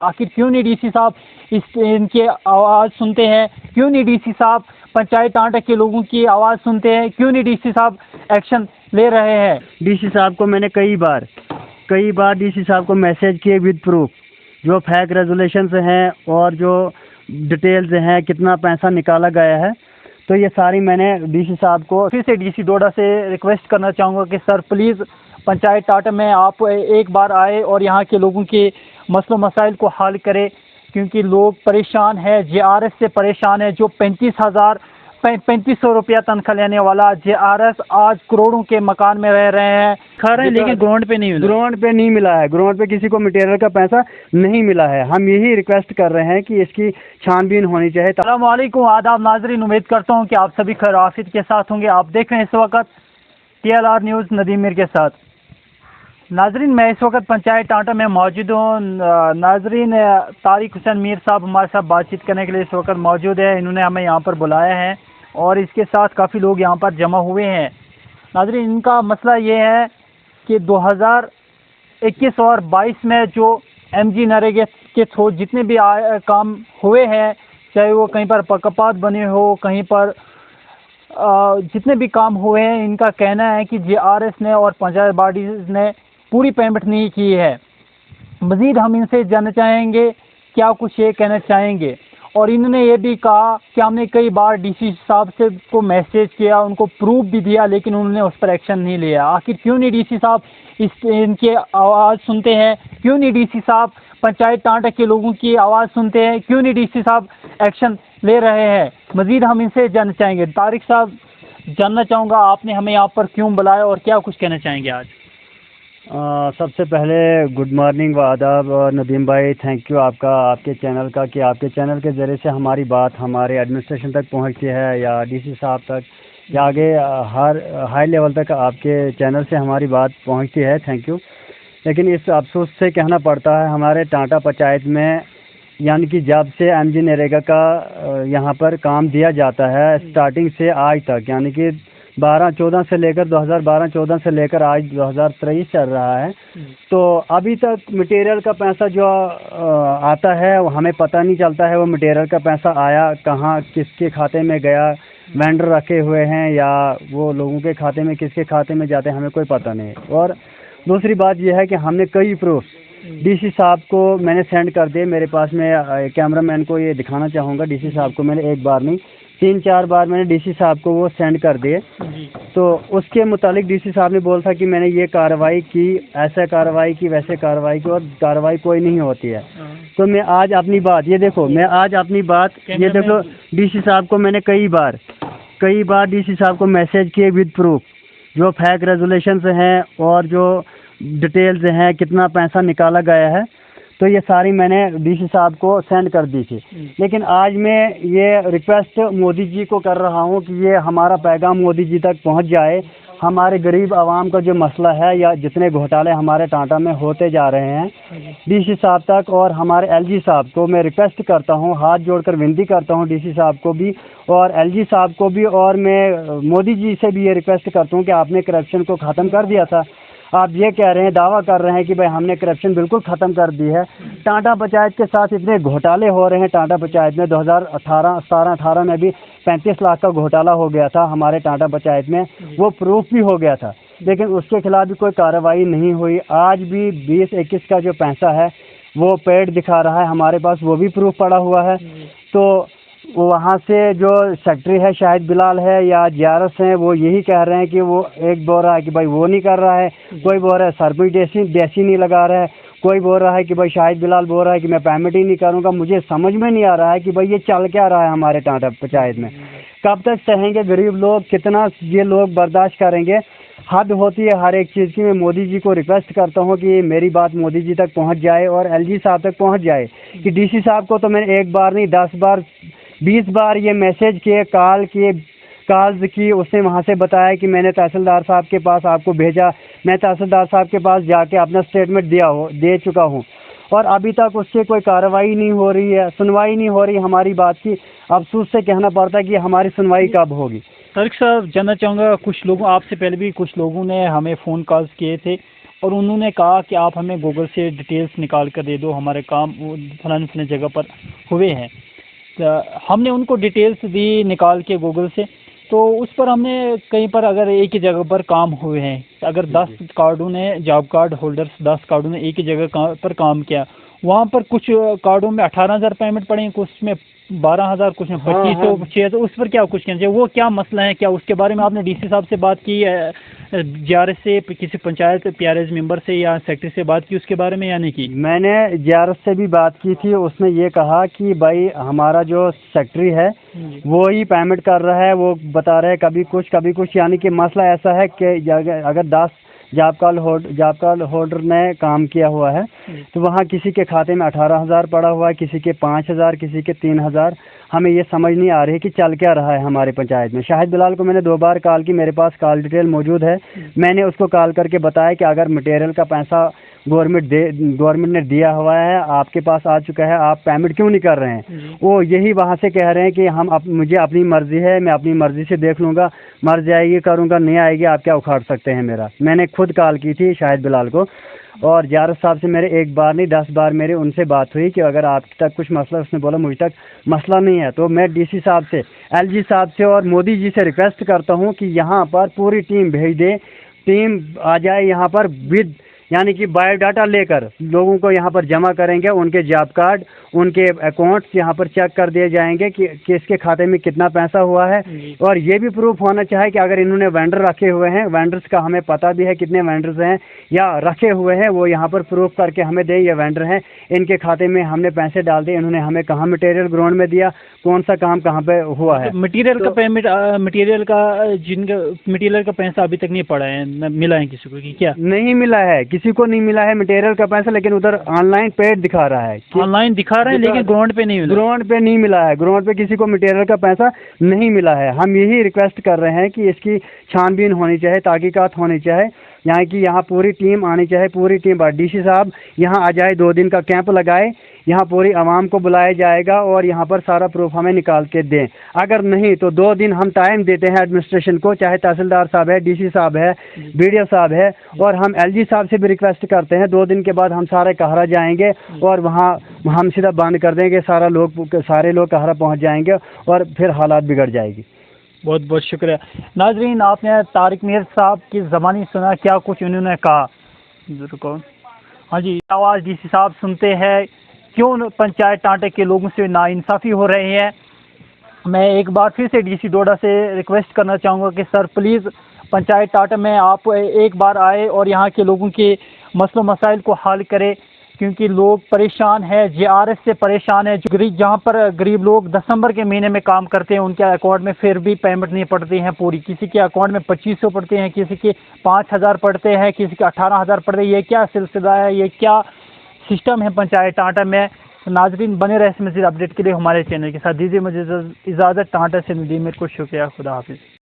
आखिर क्यों नहीं डीसी साहब इनकी आवाज़ सुनते हैं? क्यों नहीं डीसी साहब पंचायत टांडा के लोगों की आवाज़ सुनते हैं? क्यों नहीं डीसी साहब एक्शन ले रहे हैं? डीसी साहब को मैंने कई बार डीसी साहब को मैसेज किए विद प्रूफ, जो फेक रेजोल्यूशंस हैं और जो डिटेल्स हैं, कितना पैसा निकाला गया है, तो ये सारी मैंने डीसी साहब को फिर से डीसी डोडा से रिक्वेस्ट करना चाहूँगा कि सर प्लीज़ पंचायत टाटा में आप एक बार आए और यहाँ के लोगों के मसलों मसाइल को हल करें, क्योंकि लोग परेशान हैं। जेआरएस से परेशान है, जो 3500 रुपया तनख्वाह लेने वाला जेआरएस आज करोड़ों के मकान में रह रहे हैं, खा रहे हैं, लेकिन ग्राउंड पे नहीं मिला है। ग्राउंड पे किसी को मटेरियल का पैसा नहीं मिला है। हम यही रिक्वेस्ट कर रहे हैं कि इसकी छानबीन होनी चाहिए। अस्सलाम वालेकुम, आदाब नाजरीन, उम्मीद करता हूँ कि आप सभी खैर आफियत के साथ होंगे। आप देख रहे हैं इस वक्त TLR न्यूज़ नदीम मीर के साथ। नाजरीन, मैं इस वक्त पंचायत टांटा में मौजूद हूँ। नाजरीन, तारिक हुसैन मीर साहब हमारे साथ बातचीत करने के लिए इस वक्त मौजूद है। इन्होंने हमें यहाँ पर बुलाया है और इसके साथ काफ़ी लोग यहाँ पर जमा हुए हैं। नाजरीन, इनका मसला ये है कि 2021 और 22 में जो MG नरेगा के थ्रू जितने भी काम हुए हैं, चाहे वो कहीं पर पकपात बने हो, कहीं पर जितने भी काम हुए हैं, इनका कहना है कि जेआरएस ने और पंचायत बॉडीज ने पूरी पेमेंट नहीं की है। मज़ीद हम इनसे जानना चाहेंगे क्या कुछ ये कहना चाहेंगे। और इन्होंने ये भी कहा कि हमने कई बार डीसी साहब से को मैसेज किया, उनको प्रूफ भी दिया, लेकिन उन्होंने उस पर एक्शन नहीं लिया। आखिर क्यों नहीं डीसी साहब इनकी आवाज़ सुनते हैं? क्यों नहीं डीसी साहब पंचायत टांडा के लोगों की आवाज़ सुनते हैं? क्यों नहीं डीसी साहब एक्शन ले रहे हैं? मज़ीद हम इनसे जानना चाहेंगे। तारिक साहब, जानना चाहूँगा आपने हमें यहाँ पर क्यों बुलाया और क्या कुछ कहना चाहेंगे आज? सबसे पहले गुड मॉर्निंग व आदाब। नदीम भाई, थैंक यू आपके चैनल का कि आपके चैनल के ज़रिए से हमारी बात हमारे एडमिनिस्ट्रेशन तक पहुंचती है, या डीसी साहब तक, या आगे हर हाई लेवल तक आपके चैनल से हमारी बात पहुंचती है। Thank you. लेकिन इस अफसोस से कहना पड़ता है, हमारे टांटा पंचायत में यानी कि जब से MG नरेगा का यहाँ पर काम दिया जाता है, स्टार्टिंग से आज तक, यानी कि 2012 से लेकर 2012-14 से लेकर आज 2023 चल रहा है, तो अभी तक मटेरियल का पैसा जो आता है वो हमें पता नहीं चलता है। वो मटेरियल का पैसा आया कहाँ, किसके खाते में गया, वेंडर रखे हुए हैं या वो लोगों के खाते में, किसके खाते में जाते हैं, हमें कोई पता नहीं। और दूसरी बात यह है कि हमने कई प्रूफ डीसी साहब को मैंने सेंड कर दिए। मेरे पास में कैमरामैन को ये दिखाना चाहूँगा, डीसी साहब को मैंने एक बार नहीं 3-4 बार मैंने डीसी साहब को वो सेंड कर दिए। तो उसके मुतालिक डीसी साहब ने बोला था कि मैंने ये कार्रवाई की, ऐसा कार्रवाई की, वैसे कार्रवाई की, और कार्रवाई कोई नहीं होती है। तो मैं आज अपनी बात, ये देखो डीसी साहब को मैंने कई बार डीसी साहब को मैसेज किए विद प्रूफ, जो फेक रेजोल्यूशंस हैं और जो डिटेल्स हैं, कितना पैसा निकाला गया है, तो ये सारी मैंने डीसी साहब को सेंड कर दी थी। लेकिन आज मैं ये रिक्वेस्ट मोदी जी को कर रहा हूँ कि ये हमारा पैगाम मोदी जी तक पहुँच जाए। हमारे गरीब आवाम का जो मसला है, या जितने घोटाले हमारे टांटा में होते जा रहे हैं, डीसी साहब तक और हमारे LG साहब को मैं रिक्वेस्ट करता हूँ, हाथ जोड़कर विनती करता हूँ, डीसी साहब को भी और LG साहब को भी, और मैं मोदी जी से भी ये रिक्वेस्ट करता हूँ कि आपने करप्शन को ख़त्म कर दिया था। आप ये कह रहे हैं, दावा कर रहे हैं कि भाई हमने करप्शन बिल्कुल ख़त्म कर दी है। टांटा पंचायत के साथ इतने घोटाले हो रहे हैं। टांटा पंचायत में 2017-18 में भी 35 लाख का घोटाला हो गया था हमारे टांटा पंचायत में, वो प्रूफ भी हो गया था, लेकिन उसके खिलाफ भी कोई कार्रवाई नहीं हुई। आज भी 20-21 का जो पैसा है वो पेड दिखा रहा है हमारे पास, वो भी प्रूफ पड़ा हुआ है। तो वहाँ से जो सेक्रेटरी है, शाहिद बिलाल है या जेआरएस हैं, वो यही कह रहे हैं कि वो एक बोल रहा है कि भाई वो नहीं कर रहा है, कोई बोल रहा है सरपंच देसी नहीं लगा रहा है, कोई बोल रहा है कि भाई शाहिद बिलाल बोल रहा है कि मैं पेमेंट ही नहीं करूँगा। मुझे समझ में नहीं आ रहा है कि भाई ये चल क्या रहा है हमारे टांटा पंचायत में। कब तक सहेंगे गरीब लोग, कितना ये लोग बर्दाश्त करेंगे? हद होती है हर एक चीज़ की। मैं मोदी जी को रिक्वेस्ट करता हूँ कि मेरी बात मोदी जी तक पहुँच जाए और LG साहब तक पहुँच जाए। कि डीसी साहब को तो मैंने एक बार नहीं 10 बार 20 बार ये मैसेज किए, कॉल्स की, उसने वहाँ से बताया कि मैंने तहसीलदार साहब के पास आपको भेजा, मैं तहसीलदार साहब के पास जाके अपना स्टेटमेंट दे चुका हूँ, और अभी तक उससे कोई कार्रवाई नहीं हो रही है, सुनवाई नहीं हो रही हमारी बात की। अफसोस से कहना पड़ता है कि हमारी सुनवाई कब होगी। तारिक साहब, जानना चाहूँगा, कुछ लोगों आपसे पहले भी कुछ लोगों ने हमें फ़ोन कॉल्स किए थे और उन्होंने कहा कि आप हमें गूगल से डिटेल्स निकाल कर दे दो, हमारे काम फलाने फलाने जगह पर हुए हैं। तो हमने उनको डिटेल्स दी निकाल के गूगल से, तो उस पर हमने कहीं पर अगर एक ही जगह पर काम हुए हैं, अगर 10 कार्डों ने जॉब कार्ड होल्डर्स 10 कार्डों ने एक ही जगह पर काम किया, वहाँ पर कुछ कार्डों में 18,000 पेमेंट पड़े, कुछ में 12,000, कुछ में 2500, 600, उस पर क्या कुछ कहना चाहिए, वो क्या मसला है, क्या उसके बारे में आपने डीसी साहब से बात की, जीआरएस से, किसी पंचायत पीआरएस मेंबर से या सेक्रेटरी से बात की उसके बारे में या नहीं की? मैंने जीआरएस से भी बात की थी, उसने ये कहा कि भाई हमारा जो सेक्रेटरी है वो ही पेमेंट कर रहा है, वो बता रहे हैं कभी कुछ, यानी कि मसला ऐसा है कि अगर 10 जॉब कार्ड होल्डर ने काम किया हुआ है तो वहाँ किसी के खाते में 18,000 पड़ा हुआ है, किसी के 5,000, किसी के 3,000। हमें ये समझ नहीं आ रही कि चल क्या रहा है हमारे पंचायत में। शाहिद बिलाल को मैंने 2 बार कॉल की, मेरे पास कॉल डिटेल मौजूद है। मैंने उसको कॉल करके बताया कि अगर मटेरियल का पैसा गवर्नमेंट ने दिया हुआ है, आपके पास आ चुका है, आप पेमेंट क्यों नहीं कर रहे हैं। वो यही वहाँ से कह रहे हैं कि मुझे अपनी मर्जी है, मैं अपनी मर्जी से देख लूँगा, मर्जी आएगी करूँगा, नहीं आएगी आप क्या उखाड़ सकते हैं मेरा। मैंने खुद कॉल की थी शाहिद बिलाल को, और जीआरएस साहब से मेरे 1 बार नहीं 10 बार मेरे उनसे बात हुई कि अगर आप तक कुछ मसला, उसने बोला मुझ तक मसला नहीं है। तो मैं डीसी साहब से, एलजी साहब से और मोदी जी से रिक्वेस्ट करता हूँ कि यहाँ पर पूरी टीम भेज दे, टीम आ जाए यहाँ पर विद, यानी कि बायोडाटा लेकर लोगों को यहाँ पर जमा करेंगे, उनके जॉब कार्ड, उनके अकाउंट्स यहाँ पर चेक कर दिए जाएंगे कि किसके खाते में कितना पैसा हुआ है। और ये भी प्रूफ होना चाहिए कि अगर इन्होंने वेंडर रखे हुए हैं, वेंडर्स का हमें पता भी है कितने वेंडर्स हैं या रखे हुए हैं, वो यहाँ पर प्रूफ करके हमें दें ये वेंडर हैं, इनके खाते में हमने पैसे डाल दिए, इन्होंने हमें कहाँ मटेरियल ग्राउंड में दिया, कौन सा काम कहाँ पे हुआ है। मटेरियल का पेमेंट, मटेरियल का पैसा अभी तक नहीं पड़ा है, मिला है किसी को कि क्या? नहीं मिला है, किसी को नहीं मिला है मटेरियल का पैसा, लेकिन उधर ऑनलाइन पेड दिखा रहा है, ऑनलाइन दिखा रहे हैं लेकिन ग्राउंड पे नहीं मिला। ग्राउंड पे नहीं मिला है, ग्राउंड पे किसी को मटेरियल का पैसा नहीं मिला है। हम यही रिक्वेस्ट कर रहे हैं कि इसकी छानबीन होनी चाहिए, तहकीकात होनी चाहिए, यहाँ की यहाँ पूरी टीम आनी चाहिए, पूरी टीम। डीसी साहब यहाँ आ जाए, 2 दिन का कैंप लगाए, यहाँ पूरी आवाम को बुलाया जाएगा और यहाँ पर सारा प्रूफ हमें निकाल के दें। अगर नहीं तो 2 दिन हम टाइम देते हैं एडमिनिस्ट्रेशन को, चाहे तहसीलदार साहब है, डीसी साहब है, बीडीओ साहब है, और हम एलजी साहब से भी रिक्वेस्ट करते हैं। 2 दिन के बाद हम सारे कहरा जाएंगे और वहाँ हम सीधा बंद कर देंगे, सारे लोग कहरा पहुँच जाएंगे और फिर हालात बिगड़ जाएगी। बहुत बहुत शुक्रिया। नाजरीन, आपने तारिक मीर साहब की ज़बानी सुना, क्या कुछ उन्होंने कहा। हाँ जी, आवाज़ डीसी साहब सुनते हैं, क्यों पंचायत टांटे के लोगों से नाइंसाफ़ी हो रही है। मैं एक बार फिर से डीसी डोडा से रिक्वेस्ट करना चाहूँगा कि सर प्लीज़ पंचायत टांटे में आप एक बार आए और यहाँ के लोगों के मसलों मसाइल को हल करें, क्योंकि लोग परेशान हैं, जीआरएस से परेशान है। जहाँ पर गरीब लोग दिसंबर के महीने में काम करते हैं, उनके अकाउंट में फिर भी पेमेंट नहीं पड़ती हैं पूरी। किसी के अकाउंट में 2500 पड़ते हैं, किसी के 5,000 पड़ते हैं, किसी के 18,000 पड़ते हैं। ये क्या सिलसिला है, ये क्या सिस्टम है पंचायत टांटा में। नाजरीन, बने रहे इस मज़ीद अपडेट के लिए हमारे चैनल के साथ। दीजिए मुझे इजाज़त। टांटा से नदीम मीर को शुक्रिया, खुदा हाफिज़।